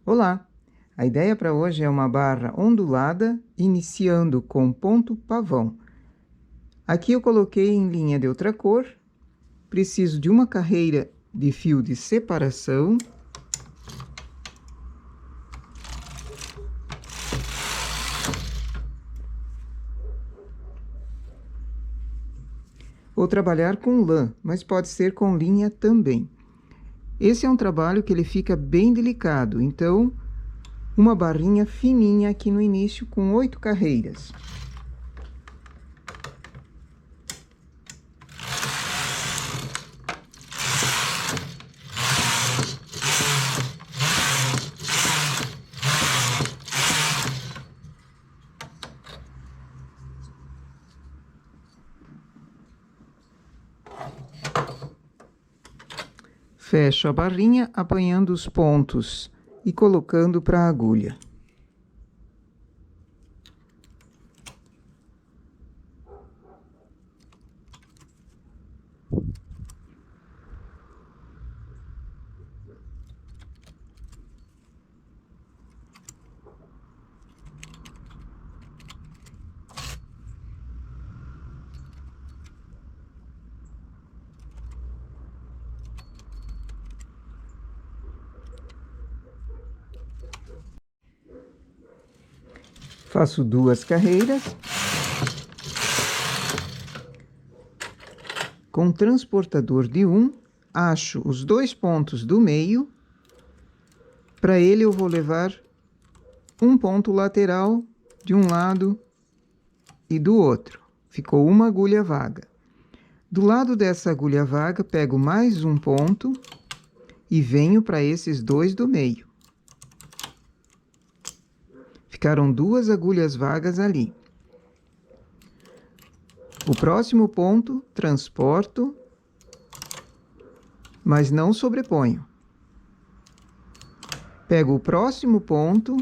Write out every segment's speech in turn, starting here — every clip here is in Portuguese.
Olá! A ideia para hoje é uma barra ondulada, iniciando com ponto pavão. Aqui eu coloquei em linha de outra cor. Preciso de uma carreira de fio de separação. Vou trabalhar com lã, mas pode ser com linha também. Esse é um trabalho que ele fica bem delicado, então uma barrinha fininha aqui no início com 8 carreiras. Fecho a barrinha apanhando os pontos e colocando para a agulha. Faço 2 carreiras. Com transportador de 1, acho os 2 pontos do meio. Para ele eu vou levar um ponto lateral de um lado e do outro. Ficou uma agulha vaga. Do lado dessa agulha vaga, pego mais um ponto e venho para esses 2 do meio. Ficaram 2 agulhas vagas ali. O próximo ponto, transporto, mas não sobreponho. Pego o próximo ponto,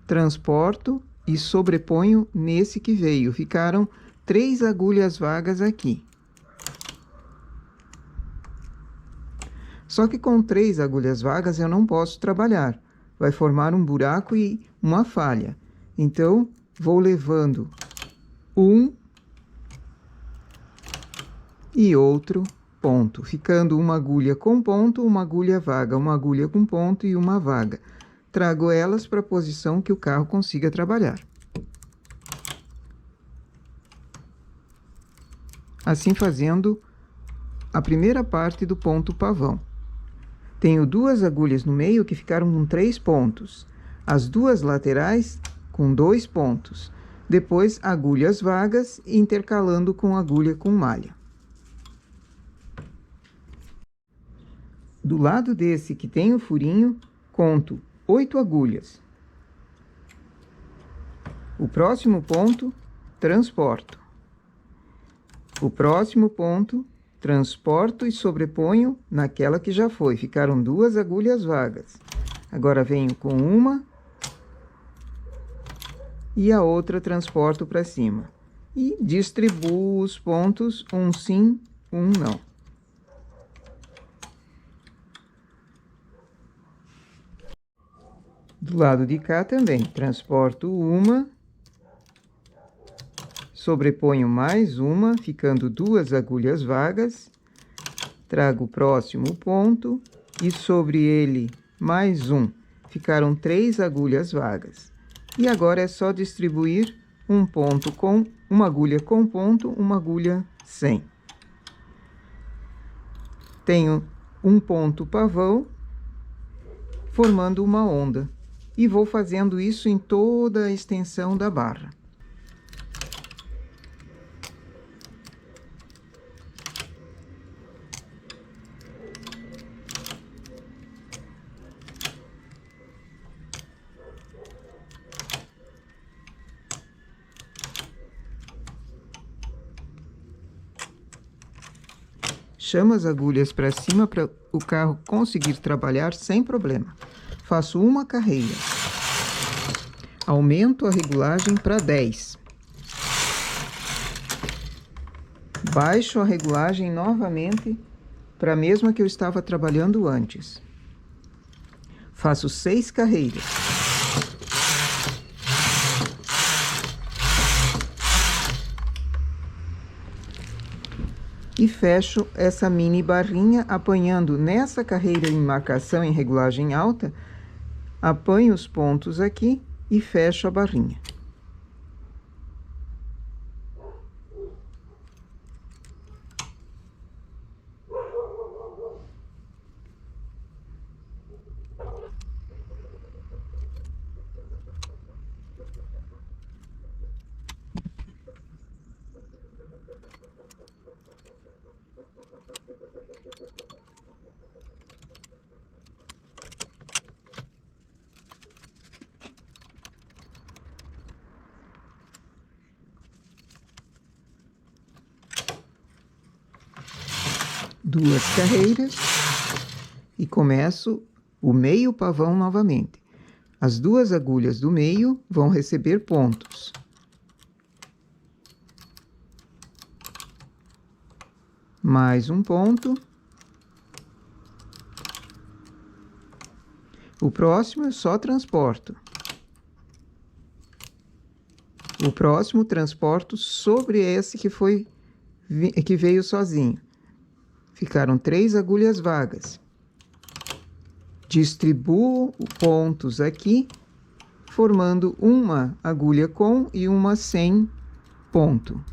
transporto e sobreponho nesse que veio. Ficaram 3 agulhas vagas aqui. Só que com 3 agulhas vagas eu não posso trabalhar. Vai formar um buraco e uma falha. Então, vou levando um e outro ponto, ficando uma agulha com ponto, uma agulha vaga, uma agulha com ponto e uma vaga. Trago elas para a posição que o carro consiga trabalhar. Assim fazendo a primeira parte do ponto pavão. Tenho 2 agulhas no meio que ficaram com 3 pontos. As 2 laterais com 2 pontos. Depois, agulhas vagas intercalando com agulha com malha. Do lado desse que tem o furinho, conto 8 agulhas. O próximo ponto, transporto. O próximo ponto, transporto e sobreponho naquela que já foi. Ficaram 2 agulhas vagas. Agora venho com uma e a outra transporto para cima. E distribuo os pontos, um sim, um não. Do lado de cá também, transporto uma, sobreponho mais uma, ficando 2 agulhas vagas, trago o próximo ponto e sobre ele mais um. Ficaram 3 agulhas vagas. E agora é só distribuir um ponto com uma agulha com ponto, uma agulha sem. Tenho um ponto pavão, formando uma onda. E vou fazendo isso em toda a extensão da barra. Chamo as agulhas para cima para o carro conseguir trabalhar sem problema. Faço uma carreira. Aumento a regulagem para 10. Baixo a regulagem novamente para a mesma que eu estava trabalhando antes. Faço 6 carreiras. E fecho essa mini barrinha apanhando nessa carreira em marcação em regulagem alta, apanho os pontos aqui e fecho a barrinha. Duas carreiras e começo o meio pavão novamente. As duas agulhas do meio vão receber pontos. Mais um ponto. O próximo eu só transporto. O próximo transporto sobre esse que veio sozinho. Ficaram 3 agulhas vagas. Distribuo pontos aqui, formando uma agulha com e uma sem ponto.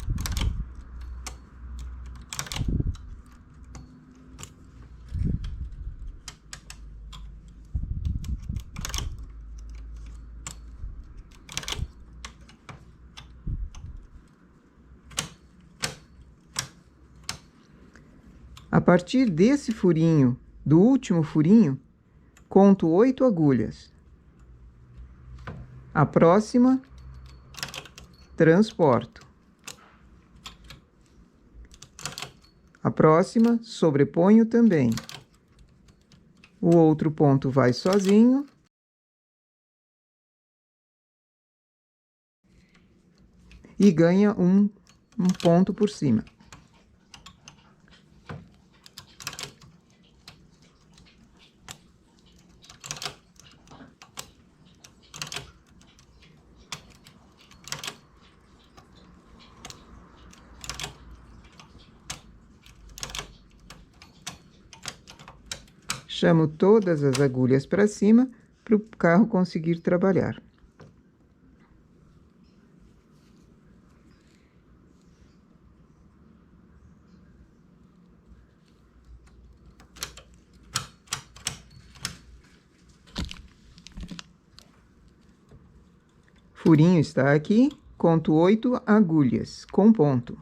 A partir desse furinho, do último furinho, conto 8 agulhas. A próxima, transporto. A próxima, sobreponho também. O outro ponto vai sozinho. E ganha um ponto por cima. Chamo todas as agulhas para cima para o carro conseguir trabalhar. Furinho está aqui, conto 8 agulhas com ponto.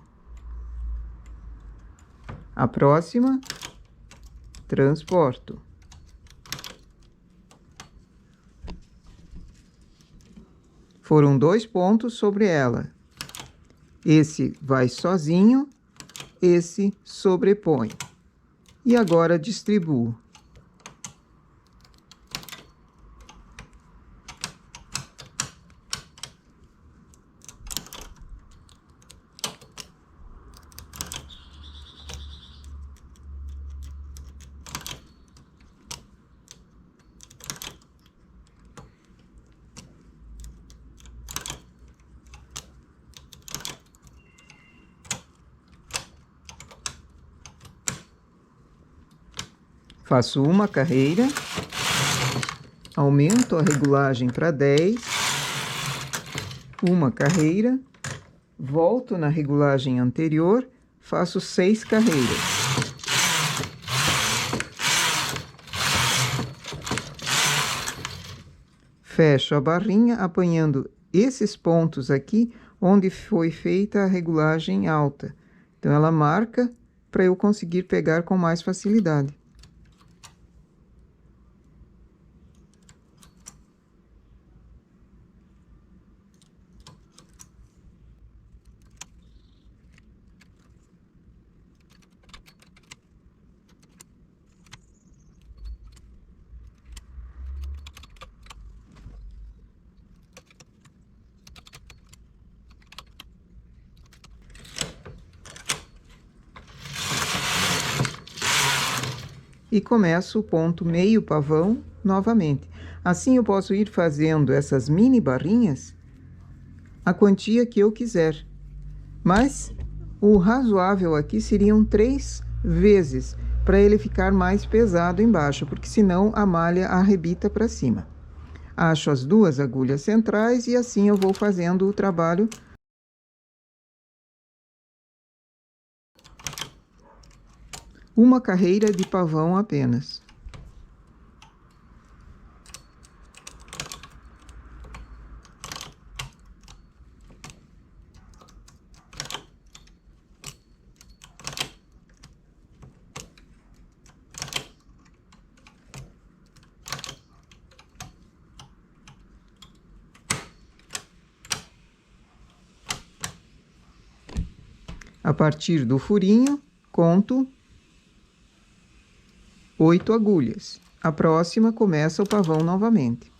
A próxima, transporto. Foram 2 pontos sobre ela. Esse vai sozinho, esse sobrepõe. E agora distribuo. Faço uma carreira, aumento a regulagem para 10, uma carreira, volto na regulagem anterior, faço 6 carreiras. Fecho a barrinha apanhando esses pontos aqui onde foi feita a regulagem alta. Então, ela marca para eu conseguir pegar com mais facilidade. E começo o ponto meio pavão novamente. Assim eu posso ir fazendo essas mini barrinhas a quantia que eu quiser. Mas o razoável aqui seriam 3 vezes, para ele ficar mais pesado embaixo, porque senão a malha arrebita para cima. Acho as 2 agulhas centrais e assim eu vou fazendo o trabalho. Uma carreira de pavão apenas. A partir do furinho, conto 8 agulhas. A próxima começa o pavão novamente.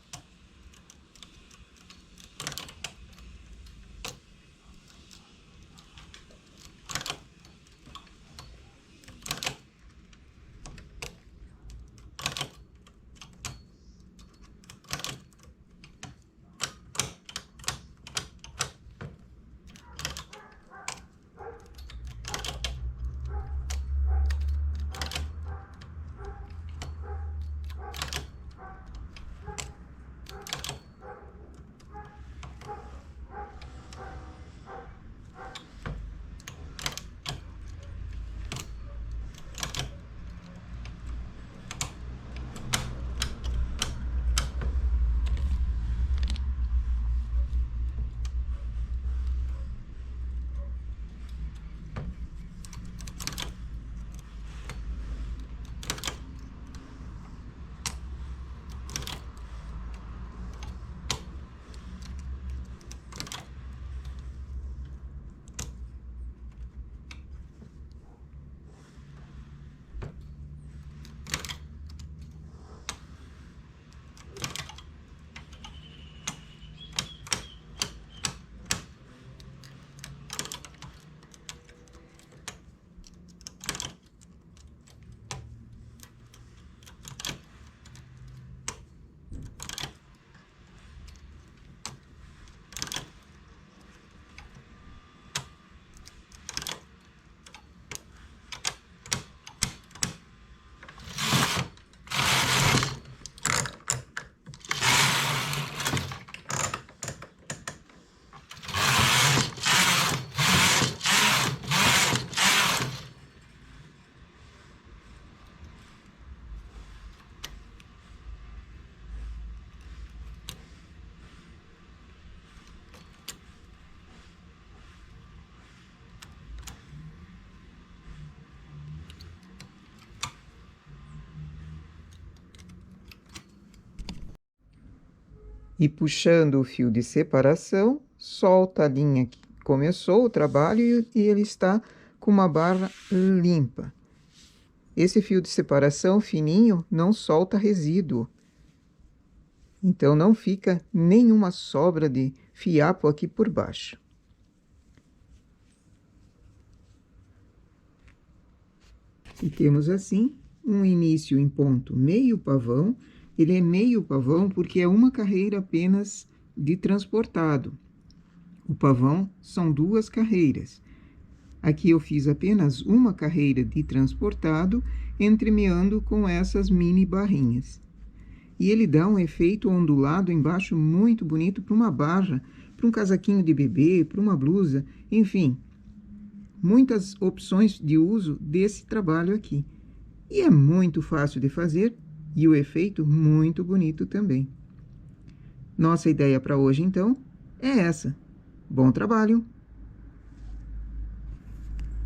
E puxando o fio de separação, solta a linha que começou o trabalho e ele está com uma barra limpa. Esse fio de separação fininho não solta resíduo. Então não fica nenhuma sobra de fiapo aqui por baixo. E temos assim um início em ponto meio pavão. Ele é meio pavão porque é uma carreira apenas de transportado. O pavão são 2 carreiras. Aqui eu fiz apenas uma carreira de transportado, entremeando com essas mini barrinhas. E ele dá um efeito ondulado embaixo muito bonito para uma barra, para um casaquinho de bebê, para uma blusa, enfim. Muitas opções de uso desse trabalho aqui. E é muito fácil de fazer e o efeito muito bonito também. Nossa ideia para hoje, então, é essa. Bom trabalho!